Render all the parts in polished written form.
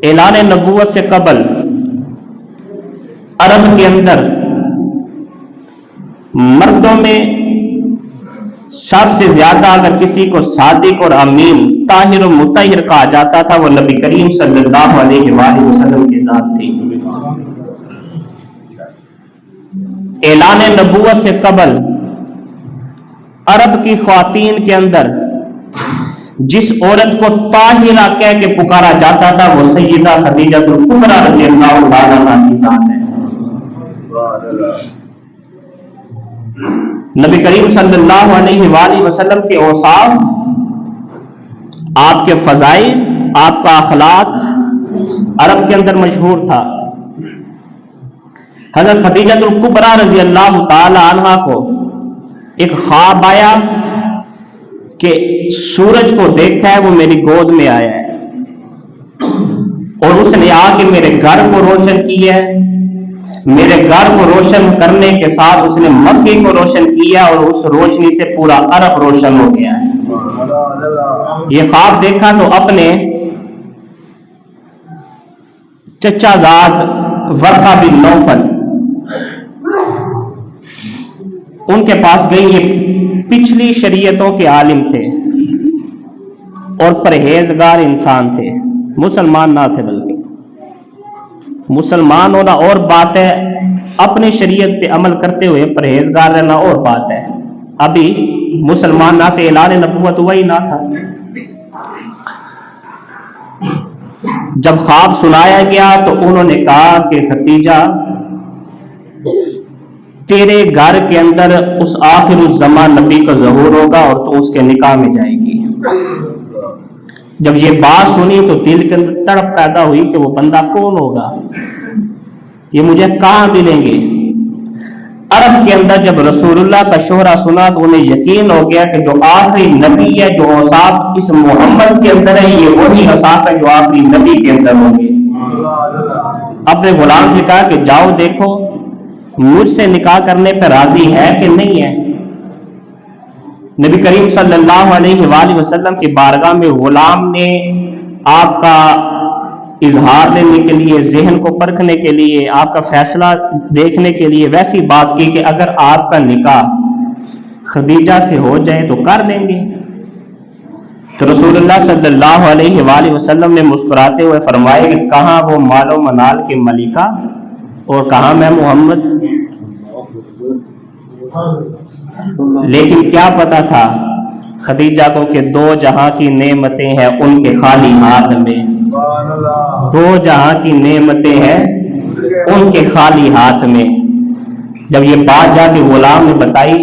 اعلان نبوت سے قبل عرب کے اندر مردوں میں سب سے زیادہ اگر کسی کو صادق اور امین طاہر و مطہر کہا جاتا تھا وہ نبی کریم صلی اللہ علیہ وآلہ وسلم کی ذات تھی۔ اعلان نبوت سے قبل عرب کی خواتین کے اندر جس عورت کو طاہرہ کہہ کے پکارا جاتا تھا وہ سیدہ خدیجہ الکبریٰ رضی اللہ تعالیٰ عنہا کی ذات ہے۔ نبی کریم صلی اللہ علیہ وآلہ وسلم کے اوصاف، آپ کے فضائل، آپ کا اخلاق عرب کے اندر مشہور تھا۔ حضرت خدیجہ الکبریٰ رضی اللہ تعالی عنہا کو ایک خواب آیا کہ سورج کو دیکھا ہے وہ میری گود میں آیا ہے اور اس نے آ کے میرے گھر کو روشن کیا ہے۔ میرے گھر کو روشن کرنے کے ساتھ اس نے مکے کو روشن کیا اور اس روشنی سے پورا عرب روشن ہو گیا ہے۔ یہ خواب دیکھا تو اپنے چچا زاد ورقہ بن نوفل ان کے پاس گئی۔ یہ پچھلی شریعتوں کے عالم تھے اور پرہیزگار انسان تھے، مسلمان نہ تھے، بلکہ مسلمان ہونا اور بات ہے، اپنی شریعت پہ عمل کرتے ہوئے پرہیزگار رہنا اور بات ہے۔ ابھی مسلمان نہ تھے، اعلان نبوت ہوا ہی نہ تھا۔ جب خواب سنایا گیا تو انہوں نے کہا کہ خدیجہ تیرے گھر کے اندر اس آخر الزمان نبی کا ظہور ہوگا اور تو اس کے نکاح میں جائے گی۔ جب یہ بات سنی تو دل کے اندر تڑپ پیدا ہوئی کہ وہ بندہ کون ہوگا، یہ مجھے کہاں ملیں گے۔ عرب کے اندر جب رسول اللہ کا شہرہ سنا تو انہیں یقین ہو گیا کہ جو آخری نبی ہے، جو اوصاف اس محمد کے اندر ہے، یہ وہی اوصاف ہے جو آخری نبی کے اندر ہوں گے۔ اپنے غلام سے کہا کہ جاؤ دیکھو مجھ سے نکاح کرنے پہ راضی ہے کہ نہیں ہے۔ نبی کریم صلی اللہ علیہ وآلہ وسلم کی بارگاہ میں غلام نے آپ کا اظہار لینے کے لیے، ذہن کو پرکھنے کے لیے، آپ کا فیصلہ دیکھنے کے لیے ویسی بات کی کہ اگر آپ کا نکاح خدیجہ سے ہو جائے تو کر لیں گے۔ تو رسول اللہ صلی اللہ علیہ وآلہ وسلم نے مسکراتے ہوئے فرمایا کہ کہاں وہ مال و منال کے ملکہ اور کہاں میں محمد۔ لیکن کیا پتا تھا خدیجہ کو کہ دو جہاں کی نعمتیں ہیں ان کے خالی ہاتھ میں، دو جہاں کی نعمتیں ہیں ان کے خالی ہاتھ میں۔ جب یہ بات جا کے غلام نے بتائی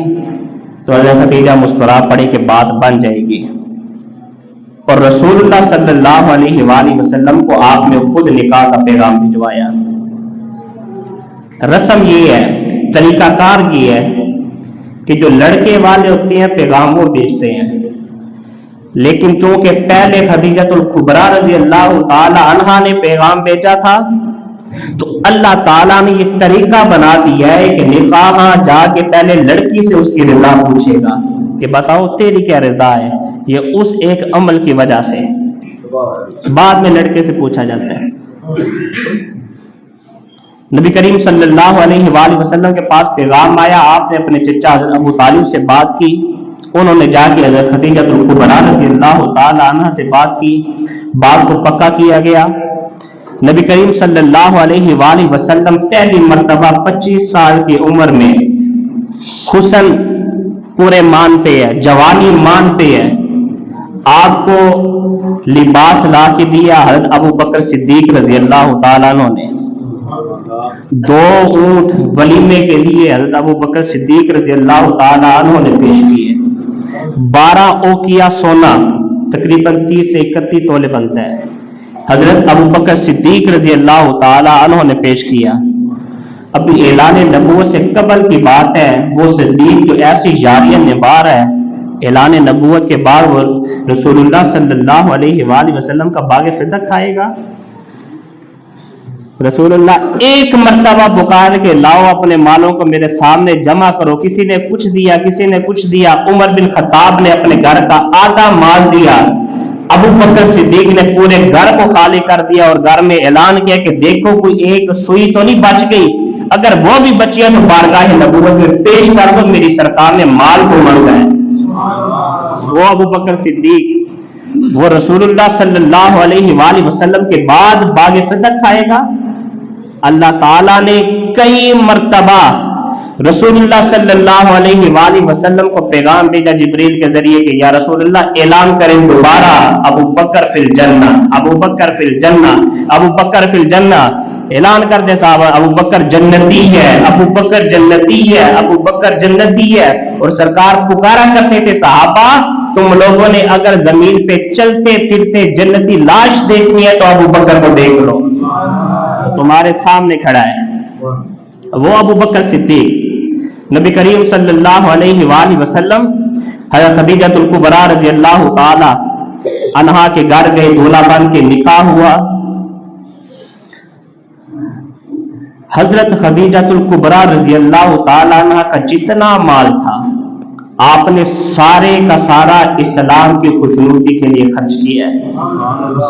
تو حضرت خدیجہ مسکرا پڑی کہ بات بن جائے گی، اور رسول اللہ صلی اللہ علیہ وآلہ وسلم کو آپ نے خود نکاح کا پیغام بھجوایا۔ رسم یہ ہے، طریقہ کار یہ ہے کہ جو لڑکے والے ہوتے ہیں پیغام وہ بھیجتے ہیں، لیکن چونکہ پہلے خدیجہ الکبریٰ رضی اللہ تعالی عنہا نے پیغام بھیجا تھا تو اللہ تعالیٰ نے یہ طریقہ بنا دیا ہے کہ نکاح جا کے پہلے لڑکی سے اس کی رضا پوچھے گا کہ بتاؤ تیری کیا رضا ہے، یہ اس ایک عمل کی وجہ سے بعد میں لڑکے سے پوچھا جاتا ہے۔ نبی کریم صلی اللہ علیہ وآلہ وسلم کے پاس پیغام آیا، آپ نے اپنے چچا حضرت ابو طالب سے بات کی، انہوں نے جا کے حضرت خدیجہ الکبریٰ رضی اللہ تعالی عنہا سے بات کی، بات کو پکا کیا گیا۔ نبی کریم صلی اللہ علیہ وآلہ وسلم پہلی مرتبہ 25 سال کی عمر میں حسن پورے مان پہ ہے، جوانی مان پہ ہے، آپ کو لباس لا کے دیا حضرت ابو بکر صدیق رضی اللہ تعالیٰ عنہ نے۔ 2 اونٹ ولیمے کے لیے حضرت ابو بکر صدیق رضی اللہ تعالیٰ عنہ نے پیش کیے۔ 12 اوقیہ سونا تقریباً 30 سے 31 تولے بنتا ہے، حضرت ابو بکر صدیق رضی اللہ تعالیٰ عنہ نے پیش کیا۔ ابھی اعلان نبوت سے قبل کی بات ہے، وہ صدیق جو ایسی یاریاں نبھا رہا ہے، اعلان نبوت کے بعد وہ رسول اللہ صلی اللہ علیہ وآلہ وسلم کا باغ فدق کھائے گا۔ رسول اللہ ایک مرتبہ پکار کے لاؤ اپنے مالوں کو میرے سامنے جمع کرو، کسی نے کچھ دیا، کسی نے کچھ دیا۔ عمر بن خطاب نے اپنے گھر کا آدھا مال دیا ابو بکر صدیق نے پورے گھر کو خالی کر دیا اور گھر میں اعلان کیا کہ دیکھو کوئی ایک سوئی تو نہیں بچ گئی، اگر وہ بھی بچی ہے تو بارگاہ نبوت میں پیش کر دو، میری سرکار نے مال کو مانگا ہے۔ وہ ابو بکر صدیق وہ رسول اللہ صلی اللہ علیہ وآلہ وسلم کے بعد باغ فتح کھائے گا۔ اللہ تعالیٰ نے کئی مرتبہ رسول اللہ صلی اللہ علیہ وآلہ وسلم کو پیغام بھیجا جبریل کے ذریعے کہ یا رسول اللہ اعلان کریں دوبارہ ابو بکر فی الجنہ، ابو بکر فی الجنہ، ابو بکر فی الجنہ، اعلان کر دے صاحب ابو بکر جنتی ہے، ابو بکر جنتی ہے، ابو بکر جنتی ہے۔ اور سرکار پکارا کرتے تھے صحابہ تم لوگوں نے اگر زمین پہ چلتے پھرتے جنتی لاش دیکھنی ہے تو ابو بکر کو دیکھ لو، تمہارے سامنے کھڑا ہے وہ ابو بکر صدیق۔ نبی کریم صلی اللہ علیہ وآلہ وسلم حضرت خدیجہ الکبریٰ رضی اللہ تعالی عنہا کے گھر گئے، دولہا بن کے نکاح ہوا۔ حضرت خدیجہ الکبریٰ رضی اللہ تعالی عنہا کا جتنا مال تھا آپ نے سارے کا سارا اسلام کی خوشنودی کے لیے خرچ کیا ہے،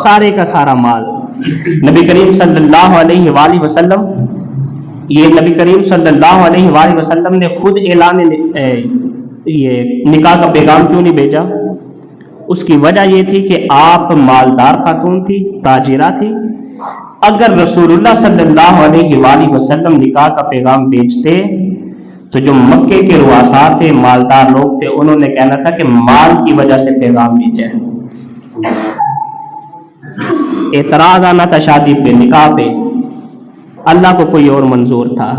سارے کا سارا مال۔ نبی کریم صلی اللہ علیہ وآلہ وسلم یہ نبی کریم صلی اللہ علیہ وآلہ وسلم نے خود اعلان یہ نکاح کا پیغام کیوں نہیں بھیجا؟ اس کی وجہ یہ تھی کہ آپ مالدار خاتون تھی، تاجرہ تھی۔ اگر رسول اللہ صلی اللہ علیہ وآلہ وسلم نکاح کا پیغام بھیجتے تو جو مکے کے رؤساء تھے، مالدار لوگ تھے، انہوں نے کہنا تھا کہ مال کی وجہ سے پیغام بھیجا ہے۔ اعتراض آنا تھا شادی پہ، نکاح پہ، اللہ کو کوئی اور منظور تھا۔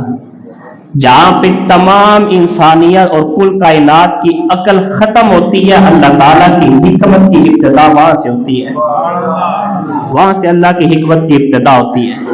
جہاں پہ تمام انسانیت اور کل کائنات کی عقل ختم ہوتی ہے، اللہ تعالیٰ کی حکمت کی ابتدا وہاں سے ہوتی ہے، وہاں سے اللہ کی حکمت کی ابتدا ہوتی ہے۔